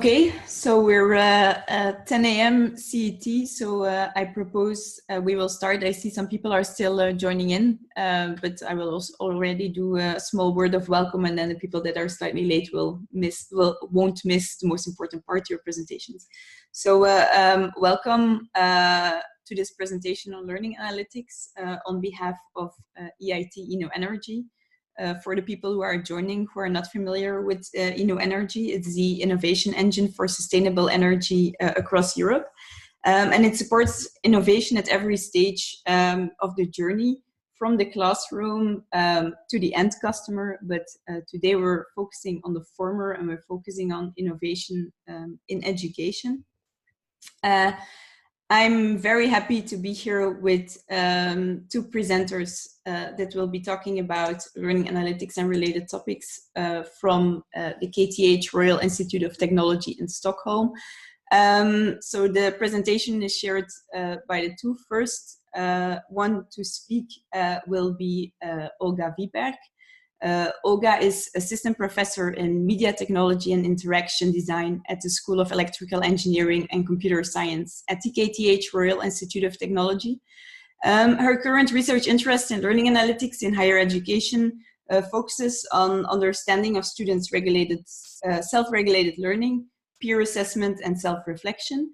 Okay, so we're at 10 a.m. CET, so I propose we will start. I see some people are still joining in, but I will also already do a small word of welcome, and then the people that are slightly late won't miss the most important part, your presentations. So welcome to this presentation on learning analytics on behalf of EIT InnoEnergy. For the people who are joining who are not familiar with InnoEnergy, it's the innovation engine for sustainable energy across Europe. And it supports innovation at every stage of the journey, from the classroom to the end customer. But today we're focusing on the former, and we're focusing on innovation in education. I'm very happy to be here with two presenters that will be talking about learning analytics and related topics from the KTH Royal Institute of Technology in Stockholm. So the presentation is shared by the two. First one to speak will be Olga Wiberg. Olga is assistant professor in media technology and interaction design at the School of Electrical Engineering and Computer Science at the KTH Royal Institute of Technology. Her current research interest in learning analytics in higher education focuses on understanding of students' self-regulated learning, peer assessment, and self-reflection.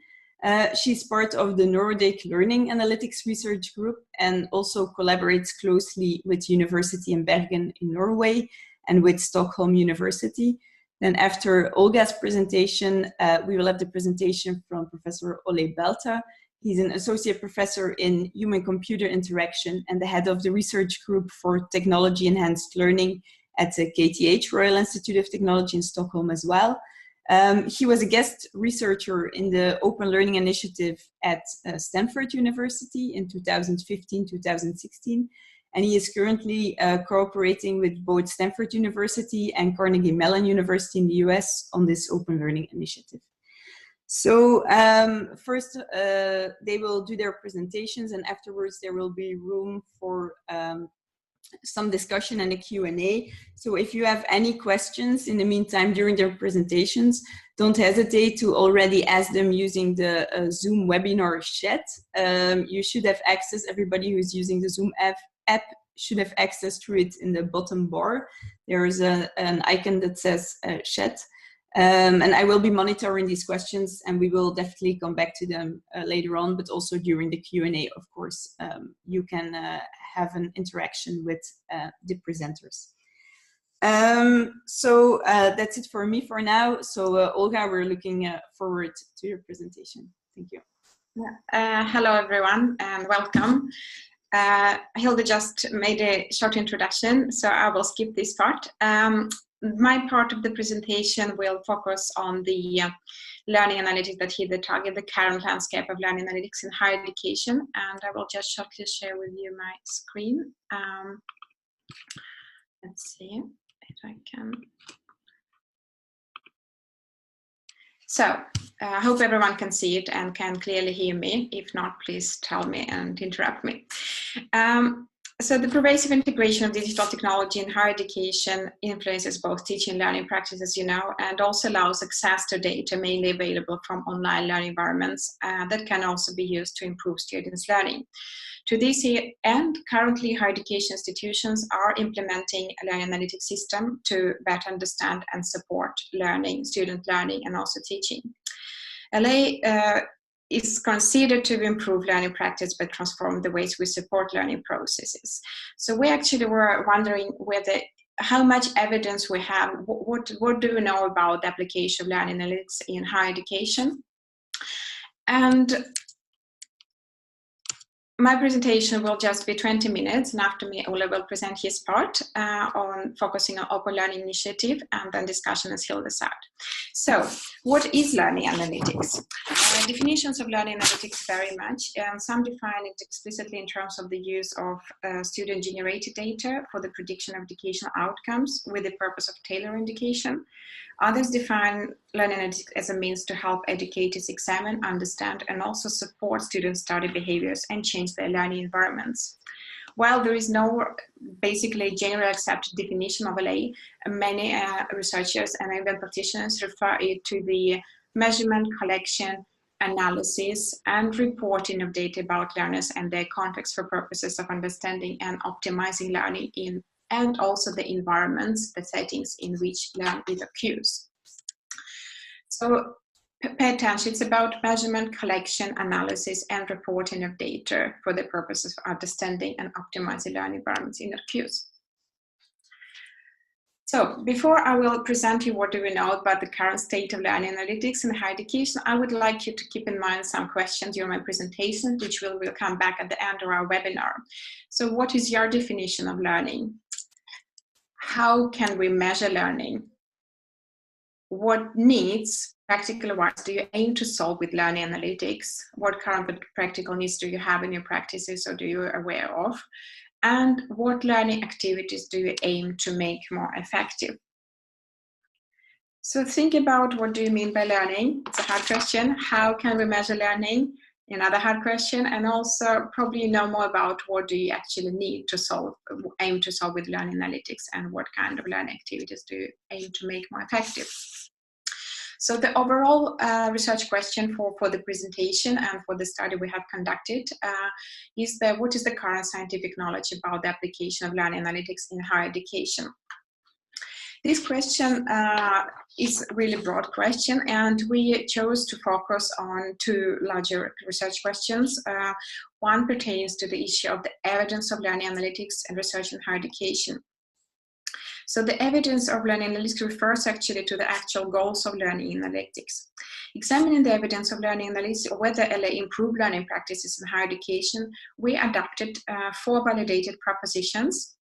She's part of the Nordic Learning Analytics Research Group and also collaborates closely with University in Bergen in Norway and with Stockholm University. Then after Olga's presentation, we will have the presentation from Professor Ole Belta. He's an associate professor in human-computer interaction and the head of the research group for technology-enhanced learning at the KTH Royal Institute of Technology in Stockholm as well. He was a guest researcher in the Open Learning Initiative at Stanford University in 2015-2016, and he is currently cooperating with both Stanford University and Carnegie Mellon University in the US on this Open Learning Initiative. So first, they will do their presentations, and afterwards there will be room for some discussion and a Q&A. So if you have any questions in the meantime during their presentations, don't hesitate to already ask them using the Zoom webinar chat. You should have access, everybody who's using the Zoom app should have access through it in the bottom bar. There is an icon that says chat. And I will be monitoring these questions, and we will definitely come back to them later on, but also during the Q&A, of course. You can have an interaction with the presenters. So that's it for me for now. So Olga, we're looking forward to your presentation. Thank you. Hello everyone and welcome. Hilde just made a short introduction, so I will skip this part. My part of the presentation will focus on the learning analytics that hit the target, the current landscape of learning analytics in higher education, and I will just shortly share with you my screen. Let's see if I can. So I hope everyone can see it and can clearly hear me. If not, please tell me and interrupt me. So the pervasive integration of digital technology in higher education influences both teaching and learning practices, you know, and also allows access to data mainly available from online learning environments that can also be used to improve students' learning. To this end, currently higher education institutions are implementing a learning analytics system to better understand and support learning, student learning, and also teaching. LA is considered to improve learning practice by transforming the ways we support learning processes. So we actually were wondering how much evidence we have, what do we know about the application of learning analytics in higher education? And my presentation will just be 20 minutes, and after me, Ole will present his part on focusing on Open Learning Initiative, and then discussion as Hilde said. So, what is learning analytics? Definitions of learning analytics vary much, and some define it explicitly in terms of the use of student-generated data for the prediction of educational outcomes with the purpose of tailoring education. Others define learning analytics as a means to help educators examine, understand, and also support students' study behaviors and change their learning environments. While there is no basically generally accepted definition of LA, many researchers and even practitioners refer it to the measurement, collection, analysis, and reporting of data about learners and their context for purposes of understanding and optimizing learning in, and also the environments, the settings in which learning occurs. So pay attention, it's about measurement, collection, analysis, and reporting of data for the purposes of understanding and optimizing learning environments in occurs. So before I will present you what do we know about the current state of learning analytics in higher education, I would like you to keep in mind some questions during my presentation, which will come back at the end of our webinar. So what is your definition of learning? How can we measure learning? What needs, practical wise, do you aim to solve with learning analytics? What current practical needs do you have in your practices or do you aware of? And what learning activities do you aim to make more effective? So think about what do you mean by learning? It's a hard question. How can we measure learning? Another hard question. And also probably know more about what do you actually need to solve, aim to solve with learning analytics, and what kind of learning activities do you aim to make more effective? So the overall research question for the presentation and for the study we have conducted is what is the current scientific knowledge about the application of learning analytics in higher education? This question is a really broad question, and we chose to focus on two larger research questions. One pertains to the issue of the evidence of learning analytics and research in higher education. So the evidence of learning analytics refers actually to the actual goals of learning analytics. Examining the evidence of learning analytics or whether LA improved learning practices in higher education, we adopted 4 validated propositions,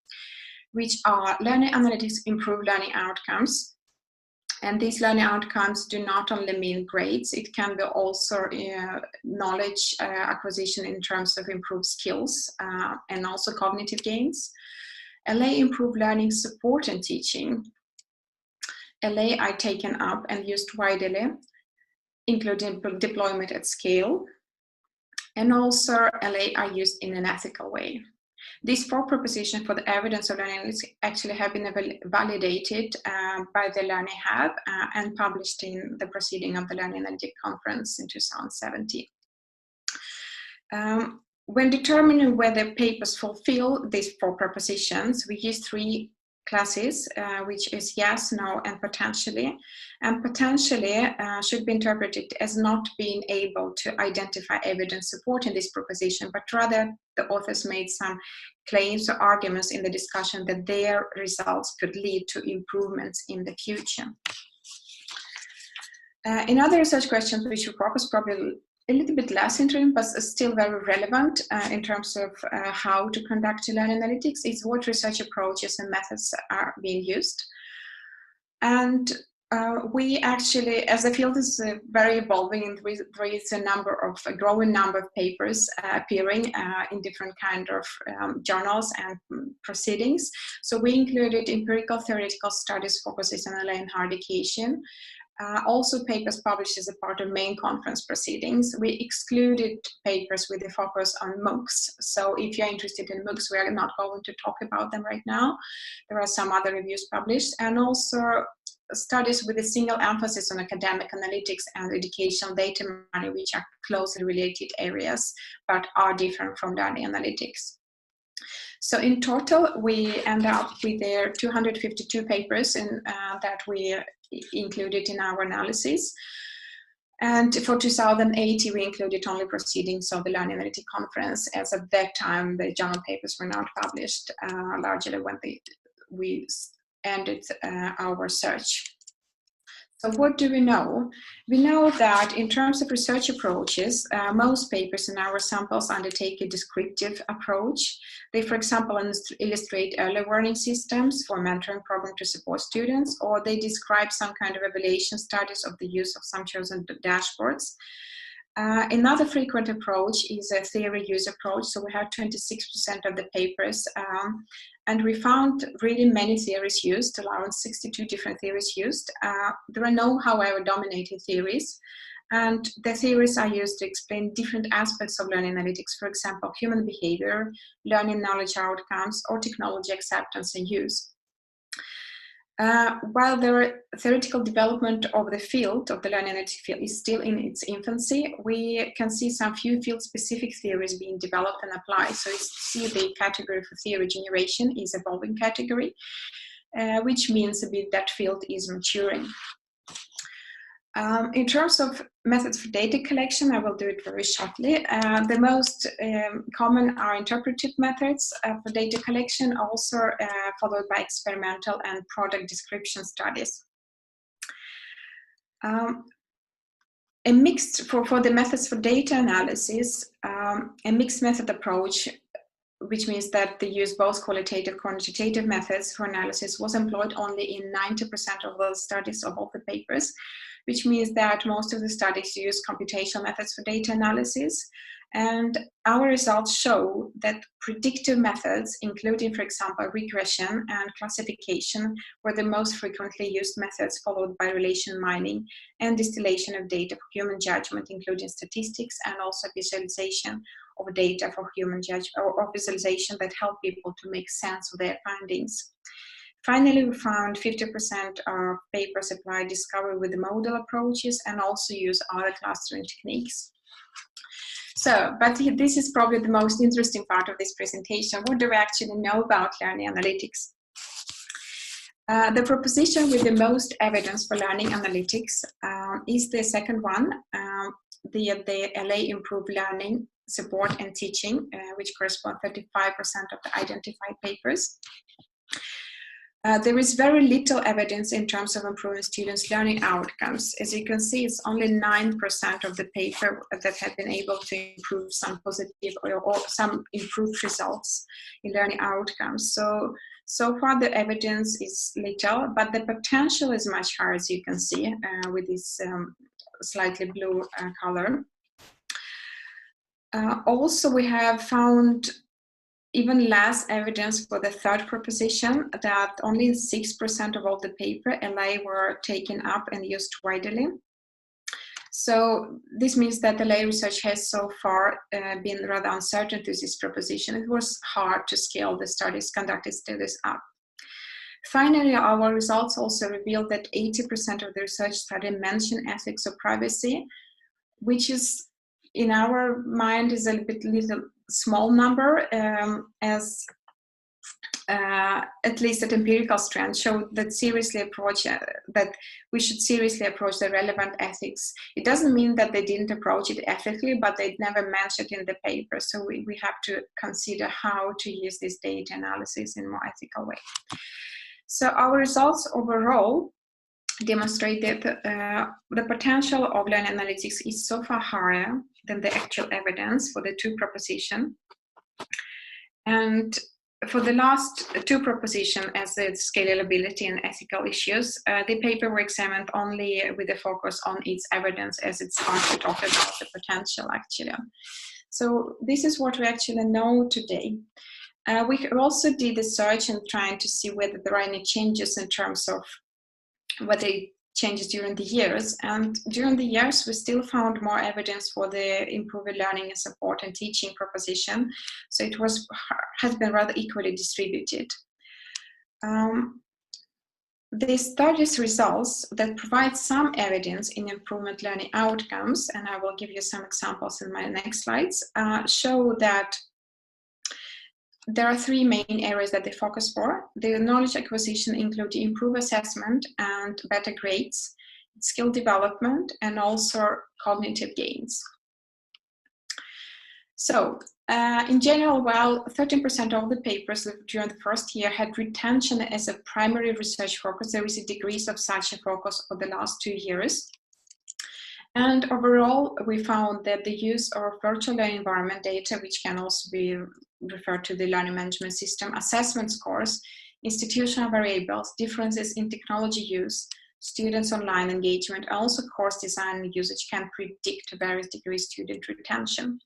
which are learning analytics improve learning outcomes. And these learning outcomes do not only mean grades, it can be also knowledge acquisition in terms of improved skills and also cognitive gains. LA improve learning support and teaching. LA are taken up and used widely, including deployment at scale. And also LA are used in an ethical way. These 4 propositions for the evidence of learning actually have been validated by the Learning Hub and published in the proceeding of the Learning Analytics Conference in 2017. When determining whether papers fulfill these 4 propositions, we use 3 classes, which is yes, no, and potentially. And potentially should be interpreted as not being able to identify evidence supporting this proposition, but rather the authors made some claims or arguments in the discussion that their results could lead to improvements in the future. In other research questions, which we focus probably a little bit less into, but still very relevant in terms of how to conduct learning analytics, is what research approaches and methods are being used. And we actually, as the field is very evolving, there is a growing number of papers appearing in different kind of journals and proceedings. So we included empirical theoretical studies focuses on LA and higher education. Also papers published as a part of main conference proceedings. We excluded papers with a focus on MOOCs. So if you're interested in MOOCs, we are not going to talk about them right now. There are some other reviews published, and also studies with a single emphasis on academic analytics and educational data mining, which are closely related areas, but are different from learning analytics. So in total, we end up with 252 papers that we included in our analysis. And for 2018, we included only proceedings of the Learning Analytics Conference, as at that time the journal papers were not published, largely when we ended our search. So what do we know? We know that in terms of research approaches, most papers in our samples undertake a descriptive approach. They, for example, illustrate early warning systems for mentoring program to support students, or they describe some kind of evaluation studies of the use of some chosen dashboards. Another frequent approach is a theory use approach. So we have 26% of the papers, and we found really many theories used, around 62 different theories used. There are no, however, dominating theories, and the theories are used to explain different aspects of learning analytics, for example, human behavior, learning knowledge outcomes, or technology acceptance and use. While the theoretical development of the field, of the learning analytics field, is still in its infancy, we can see some few field-specific theories being developed and applied. So you see the category for theory generation is evolving category, which means a bit that field is maturing. In terms of methods for data collection, I will do it very shortly. The most common are interpretive methods for data collection, also followed by experimental and product description studies. A mixed, for the methods for data analysis, a mixed method approach, which means that they use both qualitative and quantitative methods for analysis, was employed only in 90% of the studies of all the papers, which means that most of the studies use computational methods for data analysis. And our results show that predictive methods, including, for example, regression and classification, were the most frequently used methods, followed by relation mining and distillation of data for human judgment, including statistics and also visualization of data for human judgment, or visualization that help people to make sense of their findings. Finally, we found 50% of papers apply discovery with the modal approaches and also use other clustering techniques. So, but this is probably the most interesting part of this presentation. What do we actually know about learning analytics? The proposition with the most evidence for learning analytics is the second one, the LA Improved Learning, Support and Teaching, which correspond to 35% of the identified papers. There is very little evidence in terms of improving students' learning outcomes. As you can see, it's only 9% of the paper that have been able to improve some positive or some improved results in learning outcomes. So far the evidence is little, but the potential is much higher, as you can see with this slightly blue color. Also, we have found even less evidence for the third proposition, that only 6% of all the paper LA were taken up and used widely. So this means that LA research has so far been rather uncertain to this proposition. It was hard to scale the studies, conducted studies up. Finally, our results also revealed that 80% of the research study mentioned ethics or privacy, which is, in our mind, is a little small number, as at least at empirical strength show that that we should seriously approach the relevant ethics. It doesn't mean that they didn't approach it ethically, but they never mentioned it in the paper. So we have to consider how to use this data analysis in a more ethical way. So our results overall demonstrate that the potential of learning analytics is so far higher than the actual evidence for the two propositions. And for the last two propositions, as the scalability and ethical issues, the paper were examined only with a focus on its evidence, as it's hard to talk about the potential actually. So this is what we actually know today. We also did a search and trying to see whether there are any changes in terms of whether it changes during the years. And during the years, we still found more evidence for the improved learning and support and teaching proposition. So it has been rather equally distributed. The study's results that provide some evidence in improvement learning outcomes, and I will give you some examples in my next slides, show that there are three main areas that they focus for. The knowledge acquisition include improved assessment and better grades, skill development, and also cognitive gains. So in general, while 13% of the papers during the first year had retention as a primary research focus, there is a degree of such a focus for the last 2 years. And overall, we found that the use of virtual learning environment data, which can also be referred to the learning management system, assessment scores, institutional variables, differences in technology use, students' online engagement, and also course design and usage can predict various degrees student retention.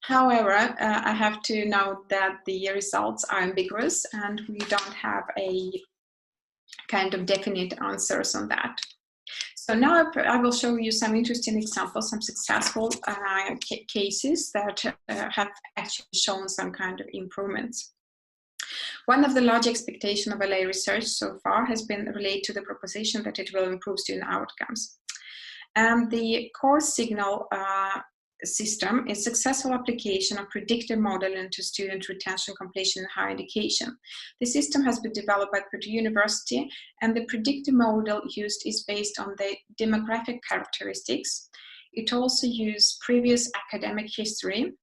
However, I have to note that the results are ambiguous and we don't have a kind of definite answers on that. So now I will show you some interesting examples, some successful cases that have actually shown some kind of improvements. One of the large expectations of LA research so far has been related to the proposition that it will improve student outcomes. And the course signal system is a successful application of predictive model into student retention, completion, and higher education. The system has been developed by Purdue University, and the predictive model used is based on the demographic characteristics. It also uses previous academic history,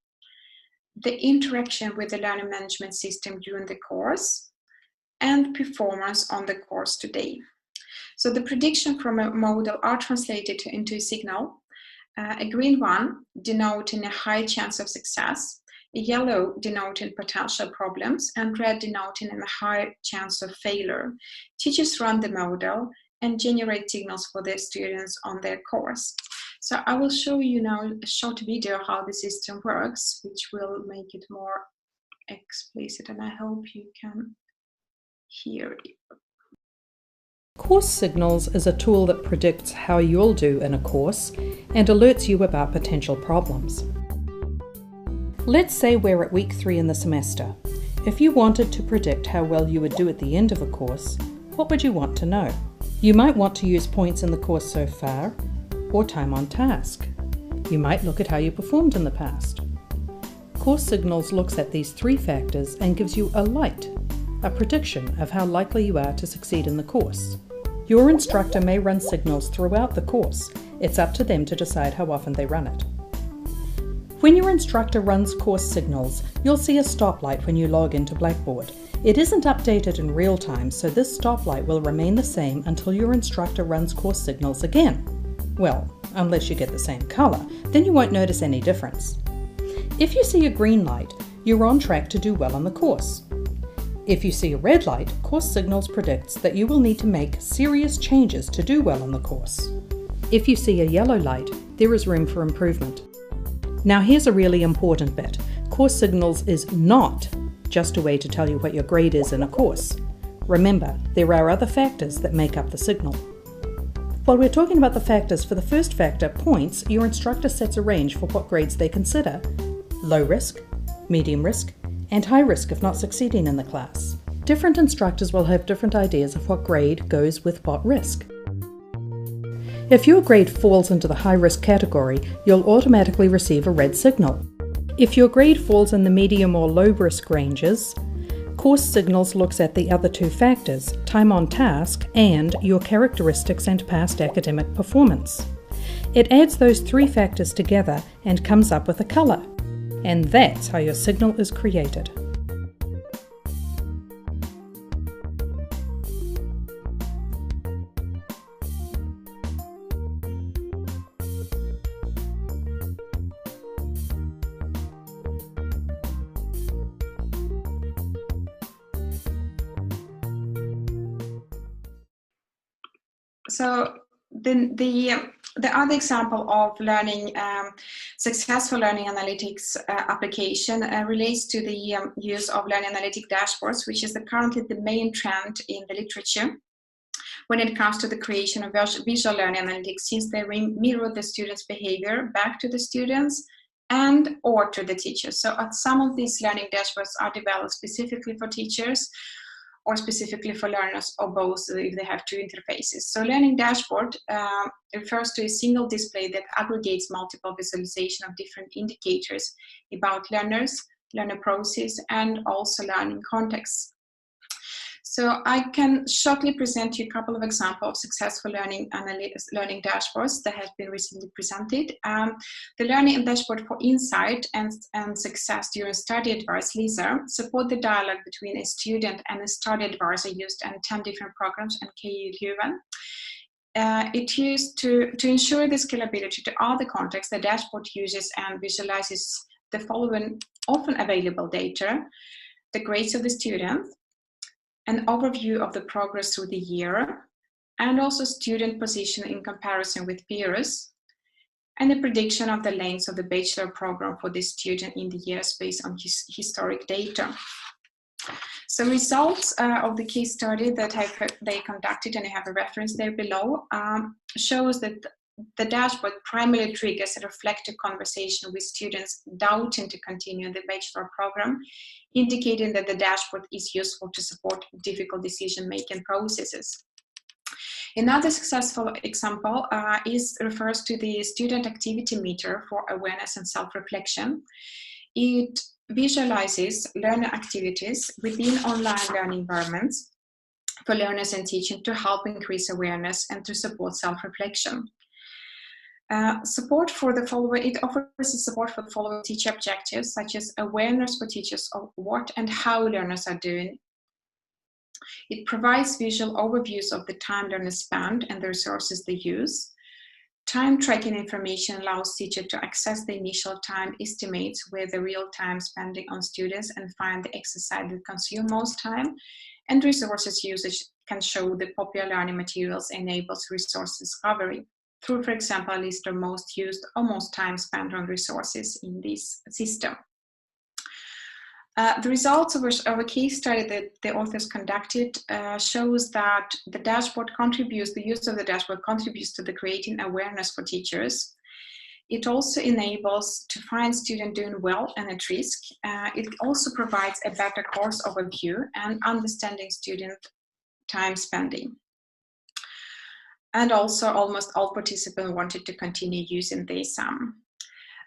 the interaction with the learning management system during the course, and performance on the course today. So the prediction from a model are translated into a signal, a green one denoting a high chance of success, a yellow denoting potential problems, and red denoting a high chance of failure. Teachers run the model and generate signals for their students on their course. So I will show you now a short video how the system works, which will make it more explicit, and I hope you can hear it. Course Signals is a tool that predicts how you'll do in a course and alerts you about potential problems. Let's say we're at week 3 in the semester. If you wanted to predict how well you would do at the end of a course, what would you want to know? You might want to use points in the course so far, or time on task. You might look at how you performed in the past. Course Signals looks at these 3 factors and gives you a light, a prediction of how likely you are to succeed in the course. Your instructor may run signals throughout the course. It's up to them to decide how often they run it. When your instructor runs course signals, you'll see a stoplight when you log into Blackboard. It isn't updated in real time, so this stoplight will remain the same until your instructor runs course signals again. Well, unless you get the same color, then you won't notice any difference. If you see a green light, you're on track to do well on the course. If you see a red light, Course Signals predicts that you will need to make serious changes to do well on the course. If you see a yellow light, there is room for improvement. Now here's a really important bit. Course Signals is not just a way to tell you what your grade is in a course. Remember, there are other factors that make up the signal. While we're talking about the factors, for the first factor, points, your instructor sets a range for what grades they consider: low risk, medium risk, and high risk of not succeeding in the class. Different instructors will have different ideas of what grade goes with what risk. If your grade falls into the high risk category, you'll automatically receive a red signal. If your grade falls in the medium or low risk ranges, Course Signals looks at the other 2 factors, time on task and your characteristics and past academic performance. It adds those 3 factors together and comes up with a color. And that's how your signal is created. So the other example of learning, successful learning analytics application relates to the use of learning analytic dashboards, which is currently the main trend in the literature when it comes to the creation of visual learning analytics, since they mirror the students' behavior back to the students and or to the teachers. So some of these learning dashboards are developed specifically for teachers or specifically for learners, or both if they have 2 interfaces. So learning dashboard refers to a single display that aggregates multiple visualization of different indicators about learners, learner process, and also learning contexts. So I can shortly present you a couple of examples of successful learning dashboards that have been recently presented. The learning dashboard for insight and success during study advice, LISA, support the dialogue between a student and a study advisor used in 10 different programs and KU11. It used to ensure the scalability to all the contexts. The dashboard uses and visualizes the following often available data: the grades of the student, an overview of the progress through the year, and also student position in comparison with peers, and a prediction of the length of the bachelor program for this student in the years based on historic data. So results of the case study that they conducted, and I have a reference there below, shows that the dashboard primarily triggers a reflective conversation with students doubting to continue the bachelor program, indicating that the dashboard is useful to support difficult decision-making processes. Another successful example refers to the student activity meter for awareness and self-reflection. It visualizes learner activities within online learning environments for learners and teaching to help increase awareness and to support self-reflection. Support for the following, it offers support for the following teacher objectives, such as awareness for teachers of what and how learners are doing. It provides visual overviews of the time learners spend and the resources they use. Time tracking information allows teachers to access the initial time estimates with the real time spending on students and find the exercise that consume most time. And resources usage can show the popular learning materials enables resource discovery through, for example, a list of most used or most time spent on resources in this system. The results of a case study that the authors conducted shows that the use of the dashboard contributes to the creating awareness for teachers. It also enables to find students doing well and at risk. It also provides a better course overview and understanding student time spending. And also almost all participants wanted to continue using this.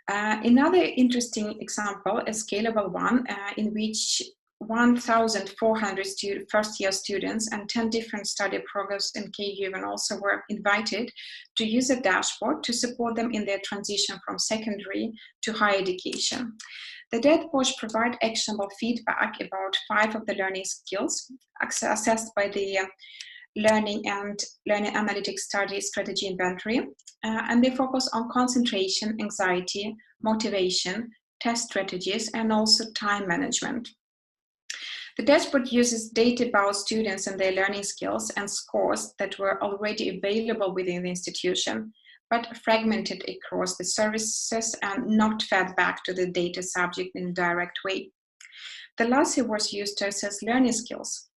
Another interesting example, a scalable one, in which 1,400 first-year students and 10 different study programs in KU and also were invited to use a dashboard to support them in their transition from secondary to higher education. The dashboards provide actionable feedback about 5 of the learning skills assessed by the Learning and Learning Analytics Study Strategy Inventory, and they focus on concentration, anxiety, motivation, test strategies, and also time management. The dashboard uses data about students and their learning skills and scores that were already available within the institution, but fragmented across the services and not fed back to the data subject in a direct way. The LASI was used to assess learning skills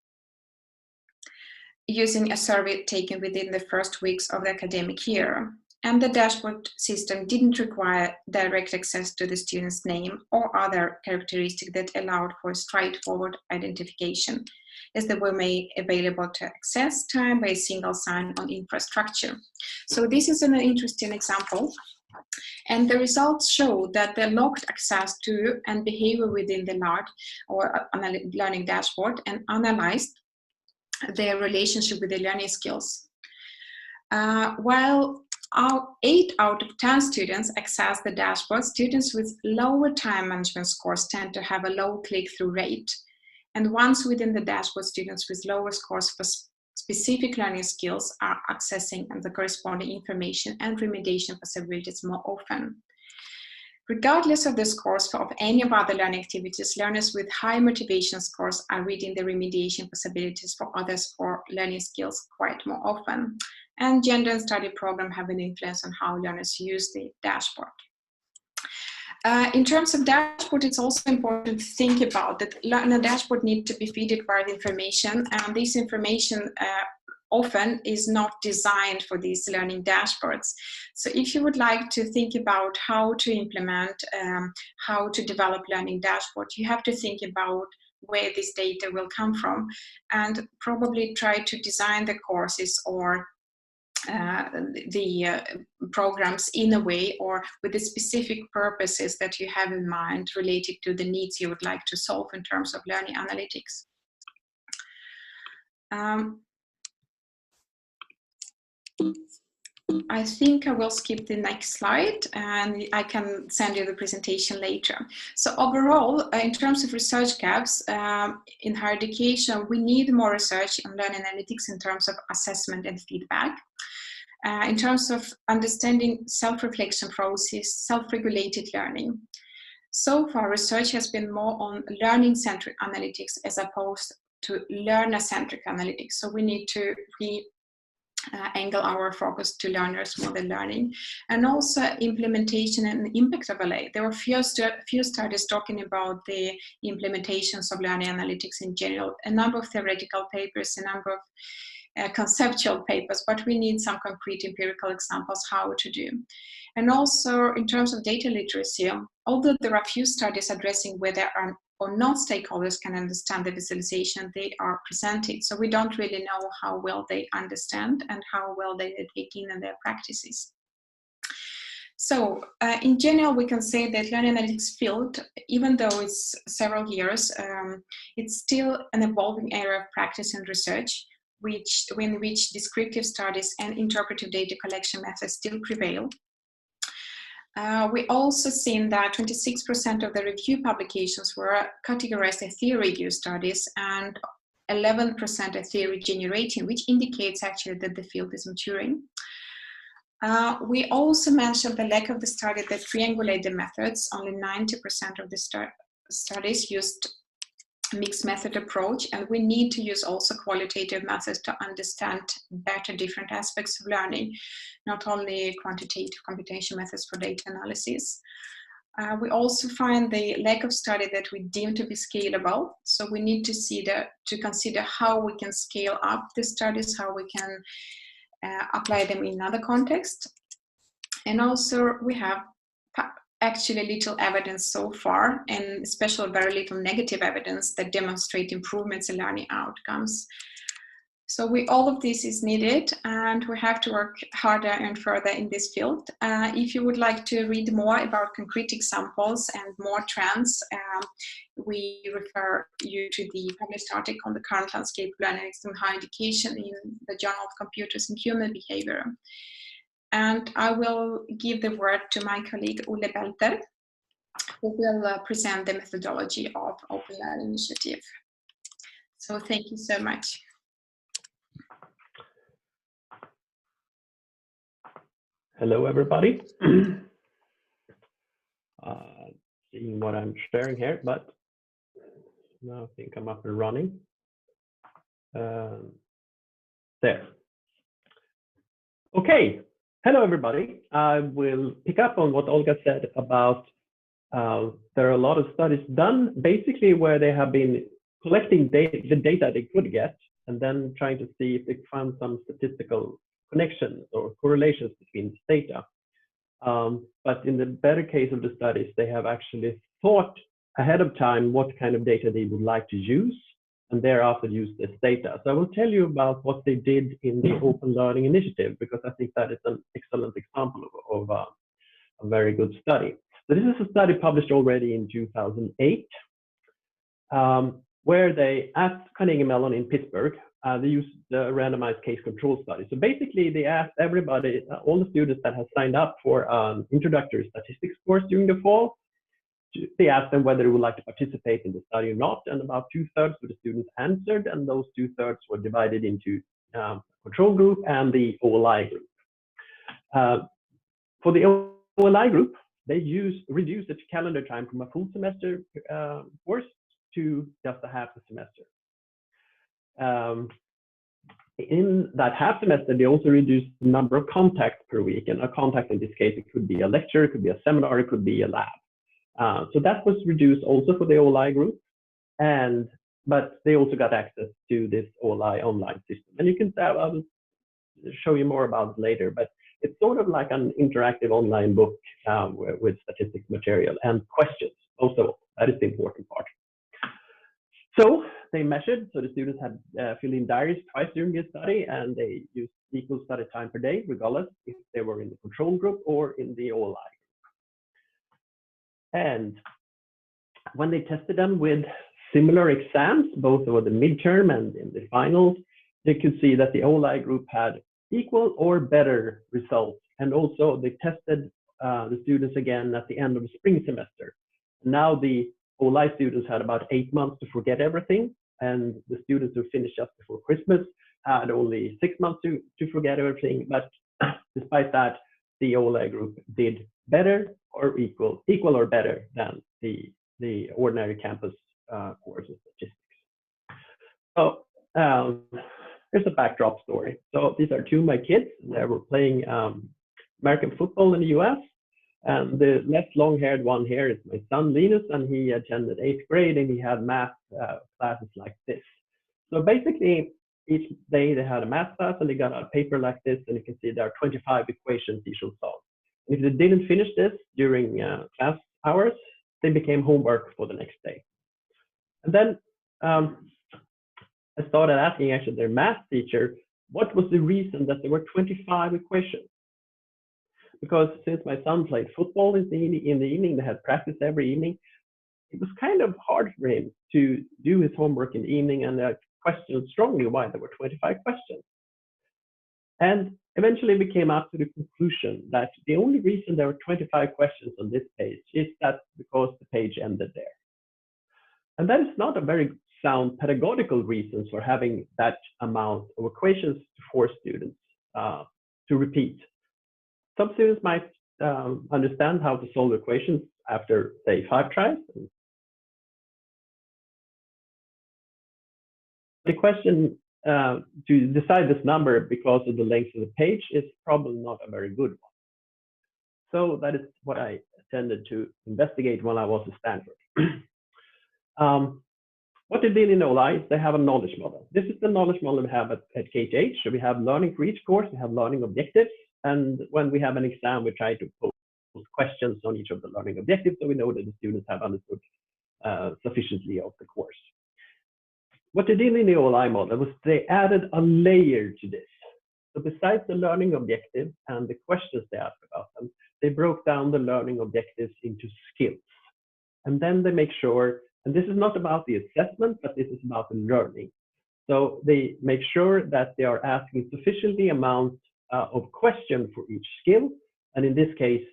using a survey taken within the first weeks of the academic year. And the dashboard system didn't require direct access to the student's name or other characteristics that allowed for straightforward identification, as they were made available to access time by a single sign-on infrastructure. So this is an interesting example. And the results show that the logged access to and behavior within the LARD or learning dashboard and analyzed their relationship with the learning skills. While 8 out of 10 students access the dashboard, students with lower time management scores tend to have a low click-through rate. And once within the dashboard, students with lower scores for specific learning skills are accessing the corresponding information and remediation possibilities more often. Regardless of the scores of any of other learning activities, learners with high motivation scores are reading the remediation possibilities for others for learning skills quite more often. And gender and study program have an influence on how learners use the dashboard. In terms of dashboard, it's also important to think about that the dashboard needs to be fed by the information, and this information often is not designed for these learning dashboards. So if you would like to think about how to implement, how to develop learning dashboard, you have to think about where this data will come from and probably try to design the courses or the programs in a way or with the specific purposes that you have in mind related to the needs you would like to solve in terms of learning analytics. I think I will skip the next slide and I can send you the presentation later. So overall, in terms of research gaps in higher education, we need more research on learning analytics in terms of assessment and feedback. In terms of understanding self-reflection process, self-regulated learning. So far, research has been more on learning-centric analytics as opposed to learner-centric analytics. So we need to angle our focus to learners more than learning, and also implementation and impact of LA. There were few studies talking about the implementations of learning analytics in general, a number of theoretical papers, a number of conceptual papers, but we need some concrete empirical examples how to do. And also in terms of data literacy, although there are few studies addressing whether or not stakeholders can understand the visualization they are presented, so we don't really know how well they understand and how well they take in their practices. So in general, we can say that learning analytics field, even though it's several years, it's still an evolving area of practice and research, in which descriptive studies and interpretive data collection methods still prevail. We also seen that 26% of the review publications were categorized as theory review studies and 11% as theory generating, which indicates actually that the field is maturing. We also mentioned the lack of the study that triangulate the methods. Only 90% of the studies used a mixed method approach, and we need to use also qualitative methods to understand better different aspects of learning, not only quantitative computation methods for data analysis. We also find the lack of study that we deem to be scalable. So we need to consider how we can scale up the studies, how we can apply them in other contexts. And also we have actually little evidence so far, and especially very little negative evidence that demonstrate improvements in learning outcomes. So all of this is needed, and we have to work harder and further in this field. If you would like to read more about concrete examples and more trends, we refer you to the published article on the current landscape of learning in higher education in the Journal of Computers and Human Behavior. And I will give the word to my colleague Ole Belter, who will present the methodology of Open Learning Initiative. So thank you so much. Hello, everybody. Seeing what I'm sharing here, but now I think I'm up and running. There. Okay. Hello, everybody. I will pick up on what Olga said about there are a lot of studies done basically where they have been collecting the data they could get and then trying to see if they found some statistical connections or correlations between this data. But in the better case of the studies, they have actually thought ahead of time what kind of data they would like to use and thereafter use this data. So I will tell you about what they did in the Open Learning Initiative, because I think that is an excellent example of a very good study. So this is a study published already in 2008, where they, at Carnegie Mellon in Pittsburgh, they used the randomized case control study. So basically they asked everybody, all the students that have signed up for an introductory statistics course during the fall, they asked them whether they would like to participate in the study or not, and about 2/3 of the students answered, and those 2/3 were divided into control group and the OLI group. For the OLI group, they reduced the calendar time from a full semester course to just a half a semester. In that half semester, they also reduced the number of contacts per week, and a contact in this case, it could be a lecture, it could be a seminar, it could be a lab. So that was reduced also for the OLI group, but they also got access to this OLI online system. And you can, I will show you more about it later, but it's sort of like an interactive online book with statistics material and questions. Also, that is the important part. So they measured, so the students had filled in diaries twice during this study, and they used equal study time per day, regardless if they were in the control group or in the OLI group. And when they tested them with similar exams, both over the midterm and in the finals, they could see that the OLI group had equal or better results. And also they tested the students again at the end of the spring semester. Now the OLI students had about 8 months to forget everything, and the students who finished just before Christmas had only 6 months to forget everything. But despite that, the OLI group did better or equal or better than the ordinary campus course of statistics. So here's a backdrop story. So these are two of my kids. They were playing American football in the US. And the less long-haired one here is my son Linus, and he attended 8th grade, and he had math classes like this. So basically, each day they had a math class and they got a paper like this, and you can see there are 25 equations you should solve. If they didn't finish this during class hours, they became homework for the next day. And then I started asking actually their math teacher, what was the reason that there were 25 equations? Because since my son played football in the evening, they had practice every evening, it was kind of hard for him to do his homework in the evening, and I questioned strongly why there were 25 questions. And eventually we came up to the conclusion that the only reason there were 25 questions on this page is that because the page ended there. And that is not a very sound pedagogical reasons for having that amount of equations to force students to repeat. Some students might understand how to solve equations after, say, 5 tries. The question to decide this number because of the length of the page is probably not a very good one. So that is what I tended to investigate when I was at Stanford. What they did in OLI is they have a knowledge model. This is the knowledge model we have at KTH. So we have learning for each course, we have learning objectives, and when we have an exam, we try to pose questions on each of the learning objectives so we know that the students have understood sufficiently of the course. What they did in the OLI model was they added a layer to this. So besides the learning objectives and the questions they asked about them, they broke down the learning objectives into skills. And then they make sure, and this is not about the assessment, but this is about the learning. So they make sure that they are asking sufficiently amount of questions for each skill. And in this case,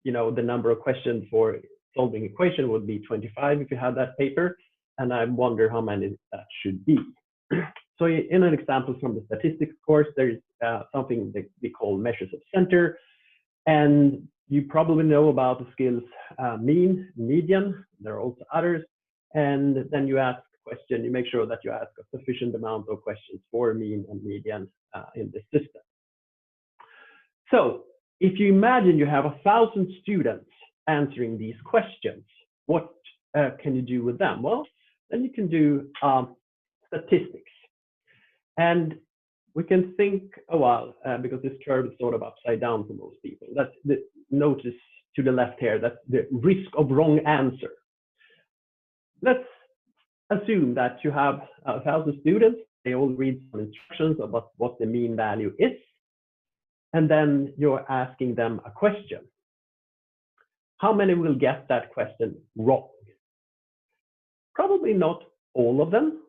you know, the number of questions for solving equation would be 25 if you had that paper. And I wonder how many that should be. So in an example from the statistics course, there is something that we call measures of center. And you probably know about the skills mean, median. There are also others. And then you ask a question, you make sure that you ask a sufficient amount of questions for mean and median in the system. So if you imagine you have 1,000 students answering these questions, what can you do with them? Well, then you can do statistics. And we can think a while, because this curve is sort of upside down for most people. That's the notice to the left here, that's the risk of wrong answer. Let's assume that you have 1,000 students. They all read some instructions about what the mean value is. And then you're asking them a question. How many will get that question wrong? Probably not all of them,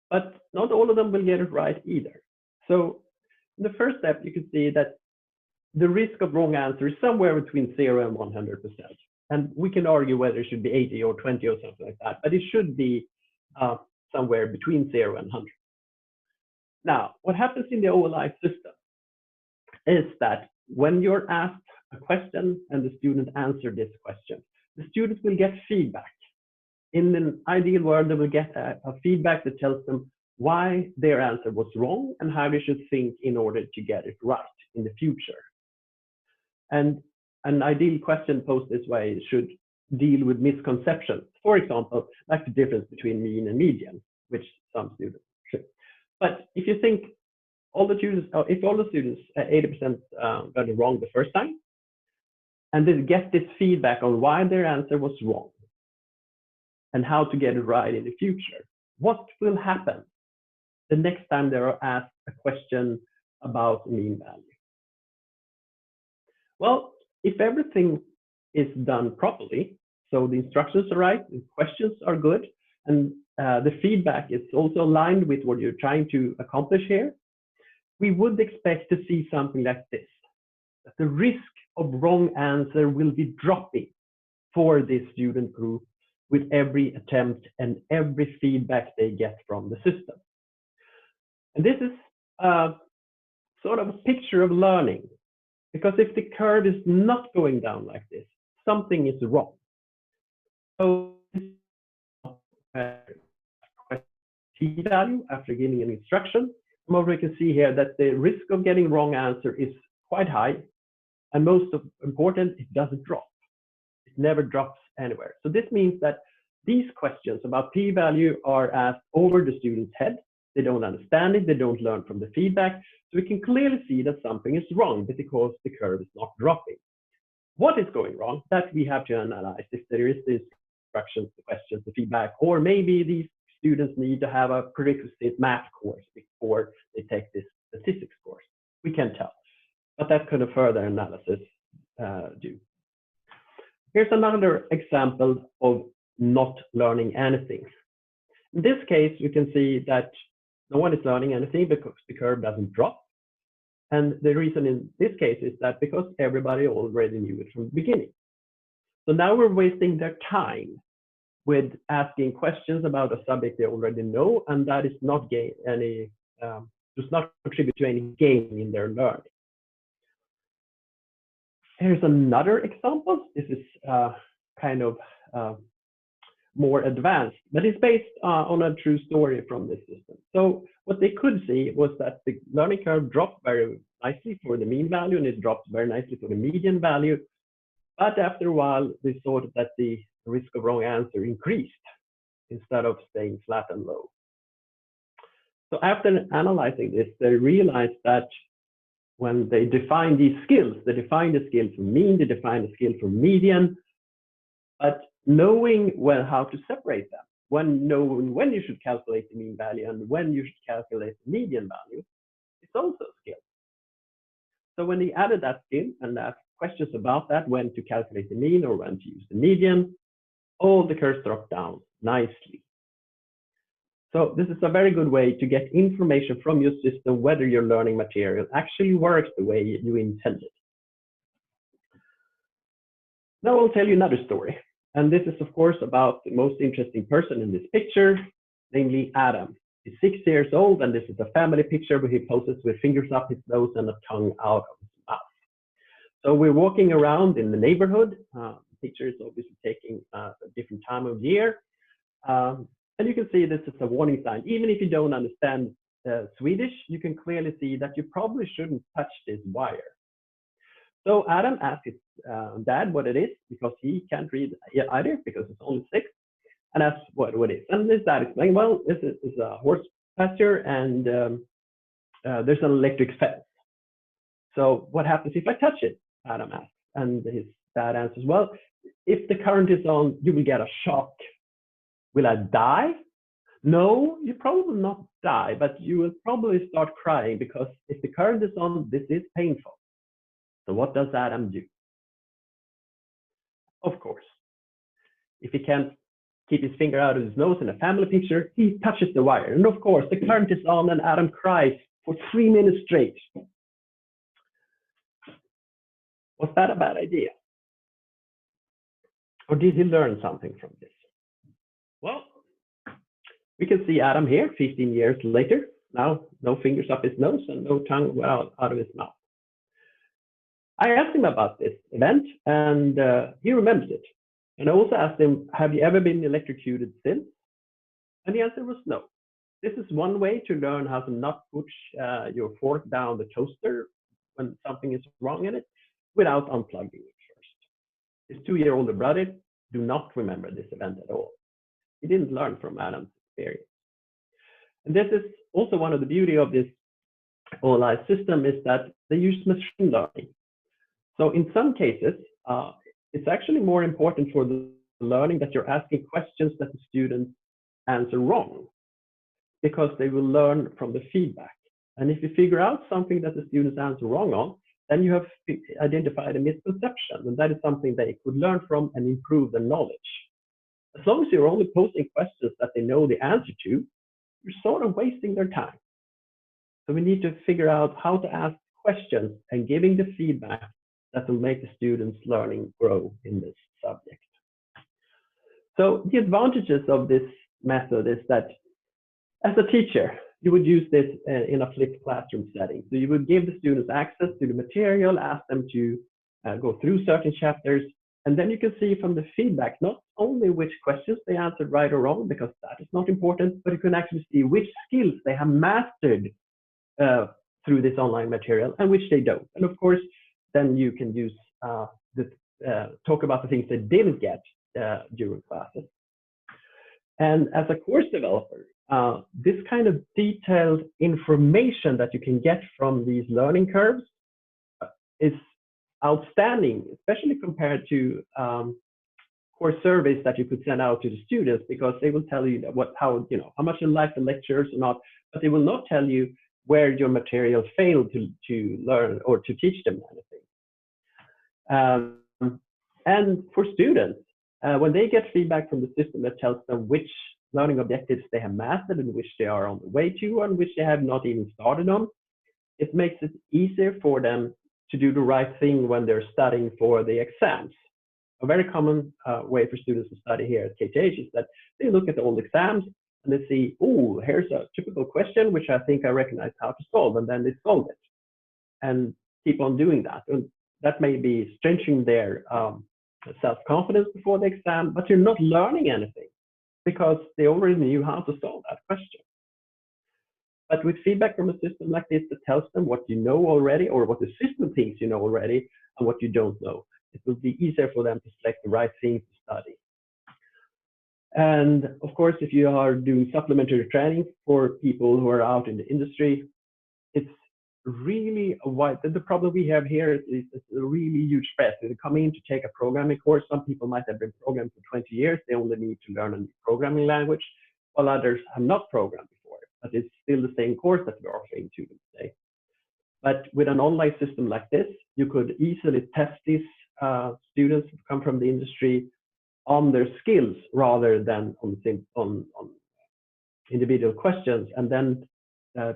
but not all of them will get it right either. So in the first step, you can see that the risk of wrong answer is somewhere between 0 and 100%. And we can argue whether it should be 80 or 20 or something like that, but it should be somewhere between 0 and 100. Now, what happens in the OLI system is that when you're asked a question and the student answered this question, the students will get feedback. In an ideal world, they will get a feedback that tells them why their answer was wrong and how they should think in order to get it right in the future. And an ideal question posed this way should deal with misconceptions. For example, like the difference between mean and median, which some students should. But if you think all the students, if all the students 80% got it wrong the first time, and they get this feedback on why their answer was wrong and how to get it right in the future, what will happen the next time they are asked a question about mean value? Well, if everything is done properly, so the instructions are right, the questions are good, and the feedback is also aligned with what you're trying to accomplish here, we would expect to see something like this. That the risk of wrong answer will be dropping for this student group with every attempt and every feedback they get from the system. And this is sort of a picture of learning, because if the curve is not going down like this, something is wrong. So p-value after giving an instruction, moreover, we can see here that the risk of getting wrong answer is quite high, and most important, it doesn't drop. It never drops anywhere. So this means that these questions about p-value are asked over the student's head, they don't understand it, they don't learn from the feedback. So we can clearly see that something is wrong because the curve is not dropping. What is going wrong? That we have to analyze. If there is the instructions, the questions, the feedback, or maybe these students need to have a prerequisite math course before they take this statistics course. We can't tell, but that could a further analysis do. Here's another example of not learning anything. In this case, we can see that no one is learning anything because the curve doesn't drop. And the reason in this case is that because everybody already knew it from the beginning. So now we're wasting their time with asking questions about a subject they already know, and that is not does not contribute to any gain in their learning. Here's another example. This is kind of more advanced, but it's based on a true story from this system. So what they could see was that the learning curve dropped very nicely for the mean value, and it dropped very nicely for the median value. But after a while, they saw that the risk of wrong answer increased instead of staying flat and low. So after analyzing this, they realized that when they define these skills, they define the skill for mean, they define the skill for median, but knowing how to separate them, knowing when you should calculate the mean value and when you should calculate the median value, it's also a skill. So when they added that skill and asked questions about that, when to calculate the mean or when to use the median, all the curves dropped down nicely. So this is a very good way to get information from your system whether your learning material actually works the way you intended. Now I'll tell you another story. And this is, of course, about the most interesting person in this picture, namely Adam. He's 6 years old, and this is a family picture where he poses with fingers up his nose and a tongue out of his mouth. So we're walking around in the neighborhood. The picture is obviously taking a different time of year. And you can see this is a warning sign. Even if you don't understand Swedish, you can clearly see that you probably shouldn't touch this wire. So Adam asked his dad what it is, because he can't read either, because it's only 6, and asked what it is. And his dad explained, well, this is a horse pasture, and there's an electric fence. So what happens if I touch it? Adam asked. And his dad answers, well, if the current is on, you will get a shock. Will I die? No, you probably not die, but you will probably start crying, because if the current is on, this is painful. So what does Adam do? Of course, if he can't keep his finger out of his nose in a family picture, he touches the wire. And of course, the current is on and Adam cries for 3 minutes straight. Was that a bad idea? Or did he learn something from this? Well, we can see Adam here 15 years later. Now, no fingers up his nose and no tongue out of his mouth. I asked him about this event, and he remembers it. And I also asked him, have you ever been electrocuted since? And the answer was no. This is one way to learn how to not push your fork down the toaster when something is wrong in it without unplugging it first. His 2-year-older brother do not remember this event at all. He didn't learn from Adam's experience. And this is also one of the beauty of this OLI system, is that they use machine learning. So in some cases, it's actually more important for the learning that you're asking questions that the students answer wrong, because they will learn from the feedback. And if you figure out something that the students answer wrong on, then you have identified a misconception, and that is something they could learn from and improve their knowledge. As long as you're only posing questions that they know the answer to, you're sort of wasting their time. So we need to figure out how to ask questions and giving the feedback that will make the students' learning grow in this subject. So the advantages of this method is that as a teacher, you would use this in a flipped classroom setting. So you would give the students access to the material, ask them to go through certain chapters, and then you can see from the feedback not only which questions they answered right or wrong, because that is not important, but you can actually see which skills they have mastered through this online material and which they don't. And of course, then you can use talk about the things they didn't get during classes. And as a course developer, this kind of detailed information that you can get from these learning curves is outstanding, especially compared to course surveys that you could send out to the students, because they will tell you how much you like the lectures or not, but they will not tell you where your material failed to learn or to teach them anything. And for students, when they get feedback from the system that tells them which learning objectives they have mastered and which they are on the way to and which they have not even started on, it makes it easier for them to do the right thing when they're studying for the exams. A very common way for students to study here at KTH is that they look at the old exams and they see, oh, here's a typical question which I think I recognize how to solve, and then they solve it and keep on doing that. And that may be strengthening their self-confidence before the exam, but you're not learning anything because they already knew how to solve that question. But with feedback from a system like this that tells them what you know already, or what the system thinks you know already, and what you don't know, it will be easier for them to select the right things to study. And of course, if you are doing supplementary training for people who are out in the industry, it's really a wide, the problem we have here is it's a really huge spread. If they come in to take a programming course, some people might have been programmed for 20 years. They only need to learn a new programming language, while others have not programmed before, but it's still the same course that we're offering to them today. But with an online system like this, you could easily test these students who come from the industry on their skills rather than on individual questions, and then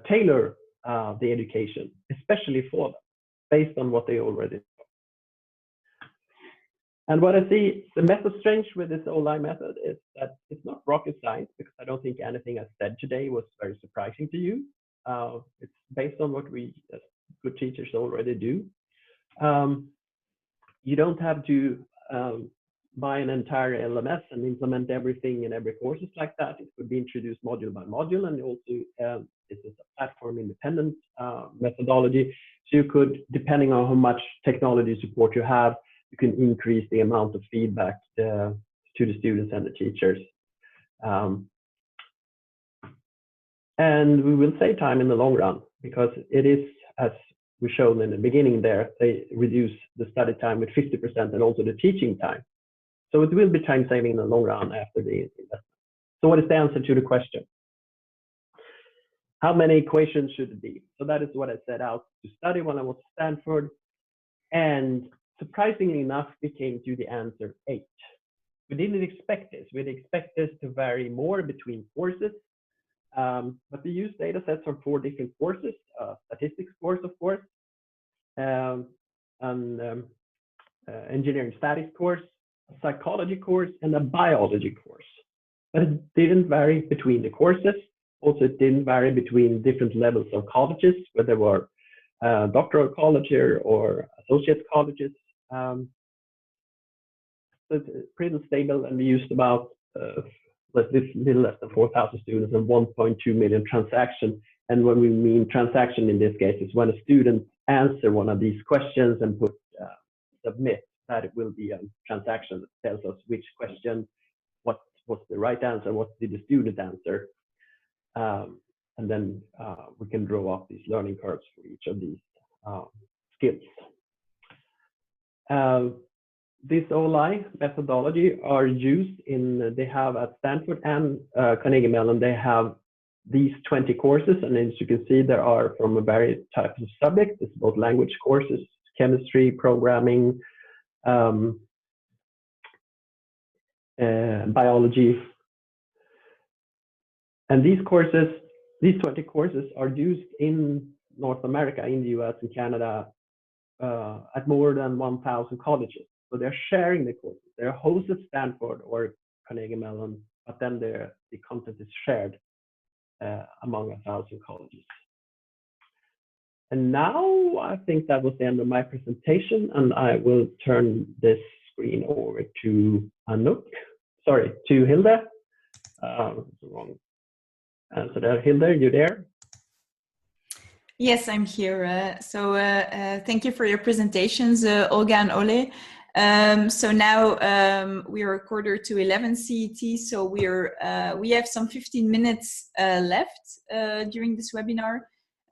tailor the education, especially for them, based on what they already know. And what I see the method strength with this online method is that it's not rocket science, because I don't think anything I said today was very surprising to you. It's based on what we as good teachers already do. You don't have to buy an entire LMS and implement everything in every course like that. It could be introduced module by module, and also this is a platform-independent methodology. So you could, depending on how much technology support you have, you can increase the amount of feedback to the students and the teachers. And we will save time in the long run, because it is, as we showed in the beginning there, they reduce the study time with 50% and also the teaching time. So it will be time saving in the long run after the investment. So what is the answer to the question? How many equations should it be? So that is what I set out to study when I was at Stanford. And surprisingly enough, we came to the answer 8. We didn't expect this. We'd expect this to vary more between courses. But we used data sets from 4 different courses, statistics course, of course, engineering statics course, a psychology course, and a biology course. But it didn't vary between the courses. Also, it didn't vary between different levels of colleges, whether they were doctoral college or associate colleges. So it's pretty stable, and we used about little less than 4,000 students and 1.2 million transactions. And when we mean transaction in this case, is when a student answers one of these questions and put submit, that it will be a transaction that tells us which question, what was the right answer, what did the student answer. And then we can draw up these learning curves for each of these skills. This OLI methodology are used in, they have at Stanford and Carnegie Mellon, they have these 20 courses. And as you can see, there are from a variety types of subjects. It's both language courses, chemistry, programming, biology. And these courses, these 20 courses are used in North America, in the US and Canada, at more than 1,000 colleges. So they're sharing the courses. They're hosted at Stanford or Carnegie Mellon, but then the content is shared among 1,000 colleges. And now I think that was the end of my presentation, and I will turn this screen over to Anouk. Sorry, to Hilde. Wrong answer there. Hilde, you there? Yes, I'm here. So thank you for your presentations, Olga and Ole. So now we are 11:15 CET, so we have some 15 minutes left during this webinar.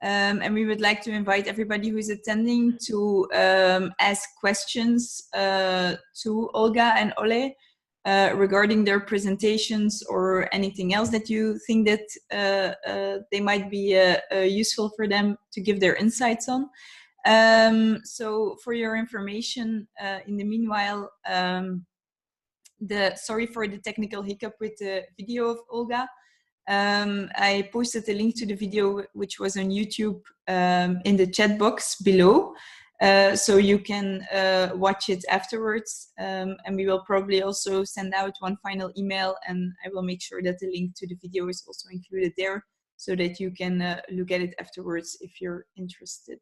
And we would like to invite everybody who is attending to ask questions to Olga and Ole regarding their presentations or anything else that you think that they might be useful for them to give their insights on. So for your information, in the meanwhile, sorry for the technical hiccup with the video of Olga. I posted a link to the video, which was on YouTube, in the chat box below. So you can watch it afterwards. And we will probably also send out one final email, and I will make sure that the link to the video is also included there so that you can look at it afterwards if you're interested.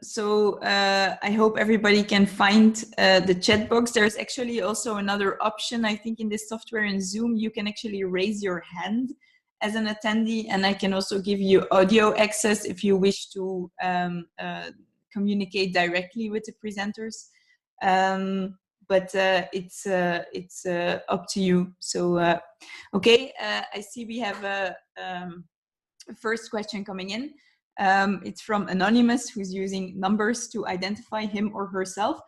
So I hope everybody can find the chat box. There's actually also another option. I think in this software in Zoom, you can actually raise your hand as an attendee, and I can also give you audio access if you wish to communicate directly with the presenters. But it's up to you. So, okay, I see we have a first question coming in. It's from Anonymous, who's using numbers to identify him or herself.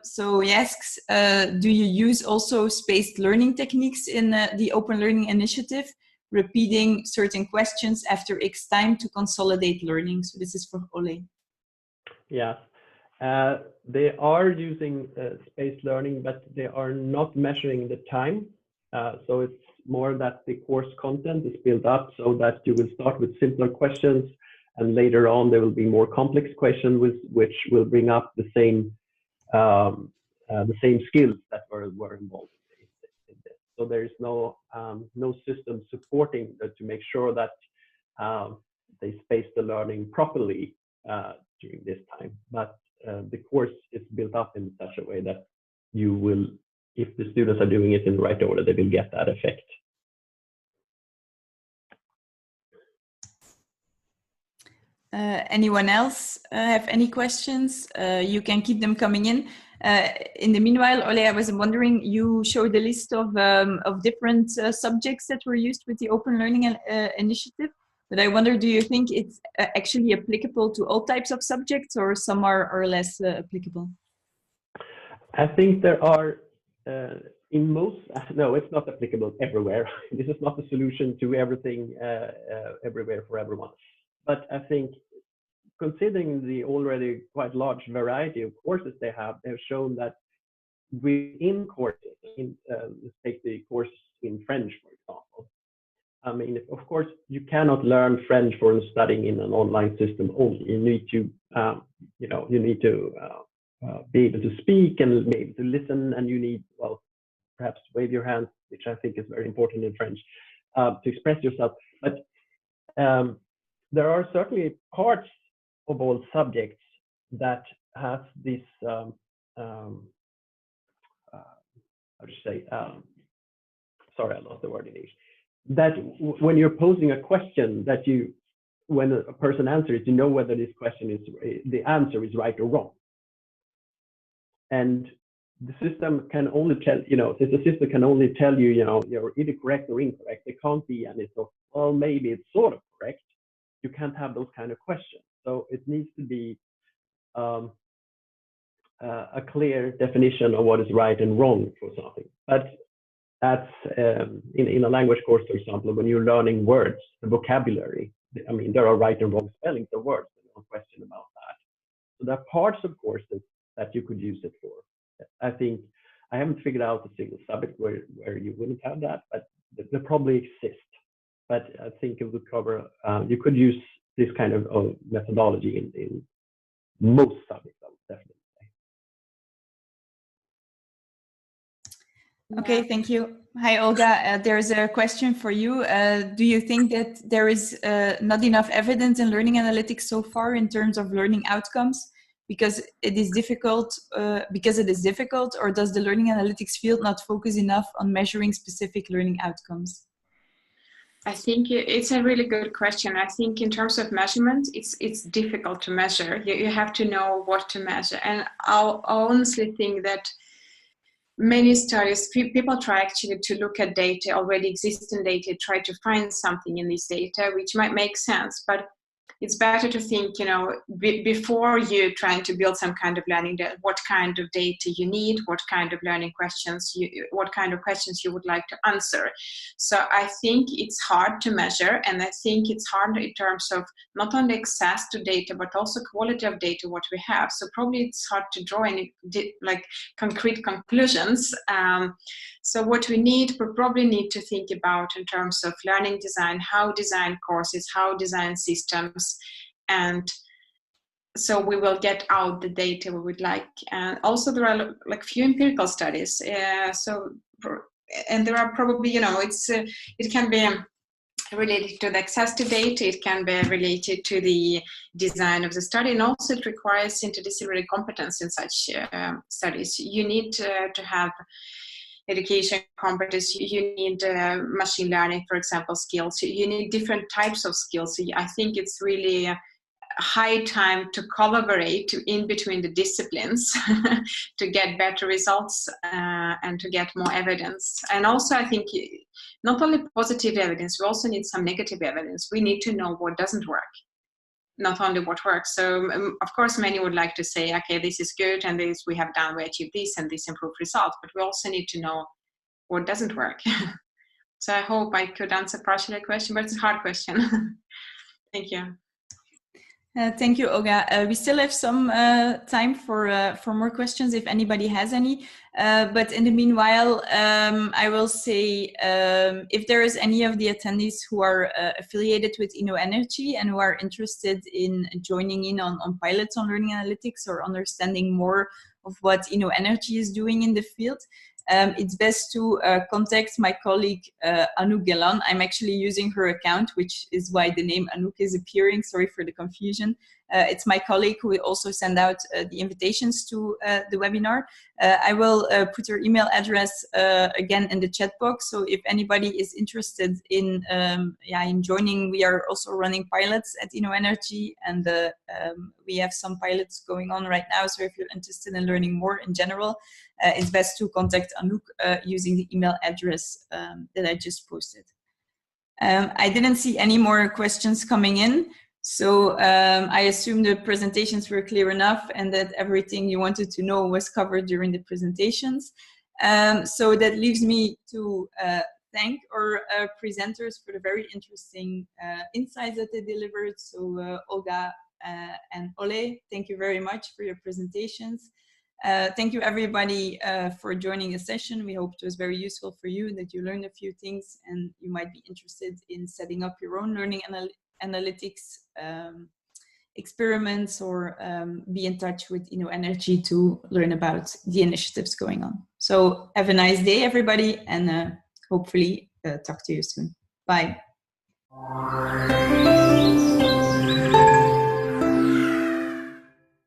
So he asks, do you use also spaced learning techniques in the Open Learning Initiative, repeating certain questions after X time to consolidate learning? So this is from Ole. Yes, they are using spaced learning, but they are not measuring the time. So it's more that the course content is built up so that you will start with simpler questions, and later on there will be more complex questions which will bring up the same skills that were involved in this. So there is no system supporting to make sure that they space the learning properly during this time. But the course is built up in such a way that you will, if the students are doing it in the right order, they will get that effect. Anyone else have any questions? You can keep them coming in. In the meanwhile, Ole, I was wondering, you showed a list of different subjects that were used with the Open Learning Initiative. But I wonder, do you think it's actually applicable to all types of subjects, or some are less applicable? I think there are, in most, no, it's not applicable everywhere. This is not the solution to everything everywhere for everyone. But I think, considering the already quite large variety of courses they have shown that within courses, let's take the course in French, for example. I mean, of course, you cannot learn French for studying in an online system only. You need to, you need to be able to speak and be able to listen, and you need, well, perhaps wave your hands, which I think is very important in French, to express yourself. But there are certainly parts of all subjects that have this, how to say, sorry, I lost the word in English. That when you're posing a question, that when a person answers, you know whether this question is, the answer is right or wrong. And the system can only tell, since the system can only tell you, you're either correct or incorrect, there can't be any sort of, well, maybe it's sort of correct. You can't have those kind of questions. So it needs to be a clear definition of what is right and wrong for something. But that's in a language course, for example, when you're learning words, the vocabulary, I mean, there are right and wrong spellings of words, no question about that. So there are parts of courses that you could use it for. I think I haven't figured out a single subject where you wouldn't have that, but they probably exist. But I think it would cover, you could use this kind of methodology in most subjects, I would definitely say. Okay, thank you. Hi, Olga. There's a question for you. Do you think that there is not enough evidence in learning analytics so far in terms of learning outcomes because it is difficult, or does the learning analytics field not focus enough on measuring specific learning outcomes? I think it's a really good question. I think in terms of measurement, it's difficult to measure. You have to know what to measure. And I honestly think that many studies, people try actually to look at data, already existing data, try to find something in this data, which might make sense. But it's better to think, before you trying to build some kind of learning, what kind of data you need, what kind of learning questions, what kind of questions you would like to answer. So I think it's hard to measure, and I think it's hard in terms of not only access to data, but also quality of data, what we have. So probably it's hard to draw any concrete conclusions. So what we probably need to think about in terms of learning design, how design courses, how design systems, and so we will get out the data we would like. And also there are few empirical studies. And there are probably, it can be related to the access to data, it can be related to the design of the study, and also it requires interdisciplinary competence in such studies. You need to have education competence, you need machine learning, for example, skills. You need different types of skills. So I think it's really high time to collaborate in between the disciplines to get better results and to get more evidence. And also I think not only positive evidence, we also need some negative evidence. We need to know what doesn't work, not only what works. So of course many would like to say, okay, this is good and this we have done, we achieved this and this improved results, but we also need to know what doesn't work. So I hope I could answer partially the question, but it's a hard question. Thank you. Thank you, Olga. We still have some time for more questions if anybody has any. But in the meanwhile, I will say if there is any of the attendees who are affiliated with InnoEnergy and who are interested in joining in on pilots on learning analytics or understanding more of what InnoEnergy is doing in the field, it's best to contact my colleague Anouk Gelan. I'm actually using her account, which is why the name Anouk is appearing. Sorry for the confusion. It's my colleague who will also send out the invitations to the webinar. I will put her email address again in the chat box. So if anybody is interested in joining, we are also running pilots at InnoEnergy, and we have some pilots going on right now. So if you're interested in learning more in general, it's best to contact Anouk using the email address that I just posted. I didn't see any more questions coming in. So I assume the presentations were clear enough and that everything you wanted to know was covered during the presentations. So that leaves me to thank our presenters for the very interesting insights that they delivered. So Olga and Ole, thank you very much for your presentations. Thank you everybody for joining the session. We hope it was very useful for you, that you learned a few things and you might be interested in setting up your own learning analytics experiments, or be in touch with InnoEnergy to learn about the initiatives going on. So have a nice day everybody, and hopefully talk to you soon. Bye.